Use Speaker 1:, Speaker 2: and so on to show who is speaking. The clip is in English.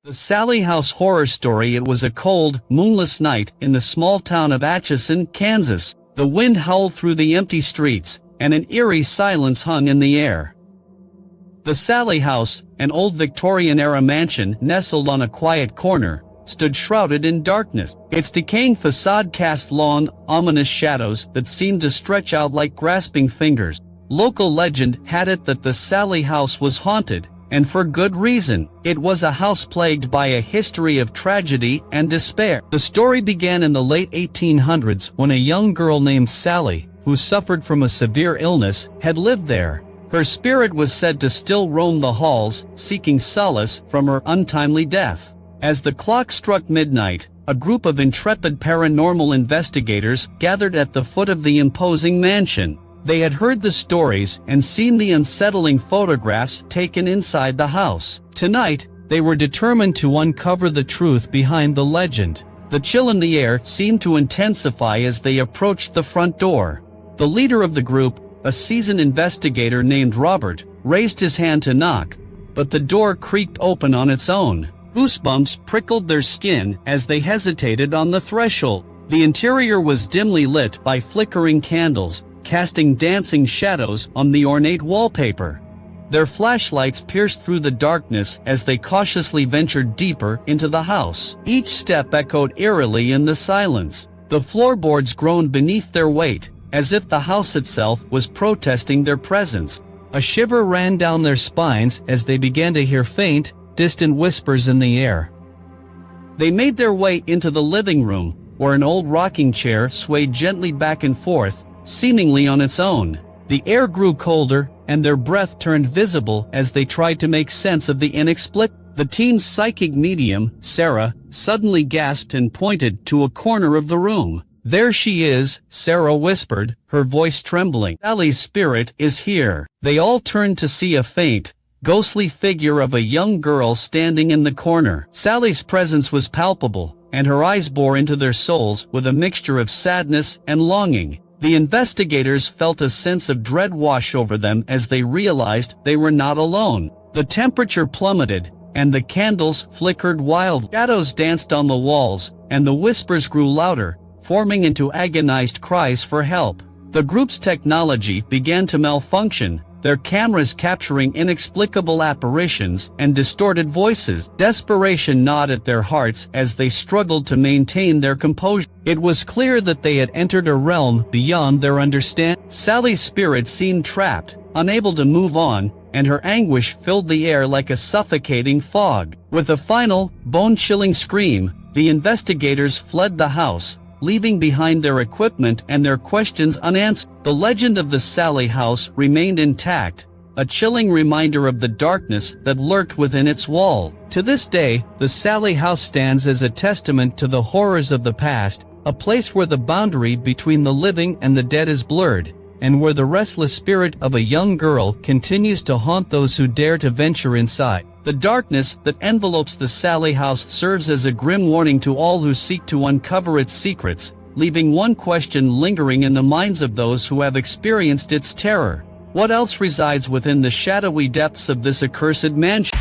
Speaker 1: The Sallie House horror story. It was a cold, moonless night in the small town of Atchison, Kansas. The wind howled through the empty streets, and an eerie silence hung in the air. The Sallie House, an old Victorian-era mansion nestled on a quiet corner, stood shrouded in darkness. Its decaying facade cast long, ominous shadows that seemed to stretch out like grasping fingers. Local legend had it that the Sallie House was haunted, and for good reason. It was a house plagued by a history of tragedy and despair. The story began in the late 1800s when a young girl named Sallie, who suffered from a severe illness, had lived there. Her spirit was said to still roam the halls, seeking solace from her untimely death. As the clock struck midnight, a group of intrepid paranormal investigators gathered at the foot of the imposing mansion. They had heard the stories and seen the unsettling photographs taken inside the house. Tonight, they were determined to uncover the truth behind the legend. The chill in the air seemed to intensify as they approached the front door. The leader of the group, a seasoned investigator named Robert, raised his hand to knock, but the door creaked open on its own. Goosebumps prickled their skin as they hesitated on the threshold. The interior was dimly lit by flickering candles, casting dancing shadows on the ornate wallpaper. Their flashlights pierced through the darkness as they cautiously ventured deeper into the house. Each step echoed eerily in the silence. The floorboards groaned beneath their weight, as if the house itself was protesting their presence. A shiver ran down their spines as they began to hear faint, distant whispers in the air. They made their way into the living room, where an old rocking chair swayed gently back and forth, seemingly on its own. The air grew colder, and their breath turned visible as they tried to make sense of the inexplicable. The team's psychic medium, Sarah, suddenly gasped and pointed to a corner of the room. "There she is," Sarah whispered, her voice trembling. "Sallie's spirit is here." They all turned to see a faint, ghostly figure of a young girl standing in the corner. Sallie's presence was palpable, and her eyes bore into their souls with a mixture of sadness and longing. The investigators felt a sense of dread wash over them as they realized they were not alone. The temperature plummeted, and the candles flickered wildly. Shadows danced on the walls, and the whispers grew louder, forming into agonized cries for help. The group's technology began to malfunction, their cameras capturing inexplicable apparitions and distorted voices. Desperation gnawed at their hearts as they struggled to maintain their composure. It was clear that they had entered a realm beyond their understanding. Sallie's spirit seemed trapped, unable to move on, and her anguish filled the air like a suffocating fog. With a final, bone-chilling scream, the investigators fled the house, leaving behind their equipment and their questions unanswered. The legend of the Sallie House remained intact, a chilling reminder of the darkness that lurked within its walls. To this day, the Sallie House stands as a testament to the horrors of the past, a place where the boundary between the living and the dead is blurred, and where the restless spirit of a young girl continues to haunt those who dare to venture inside. The darkness that envelopes the Sallie House serves as a grim warning to all who seek to uncover its secrets, leaving one question lingering in the minds of those who have experienced its terror: what else resides within the shadowy depths of this accursed mansion?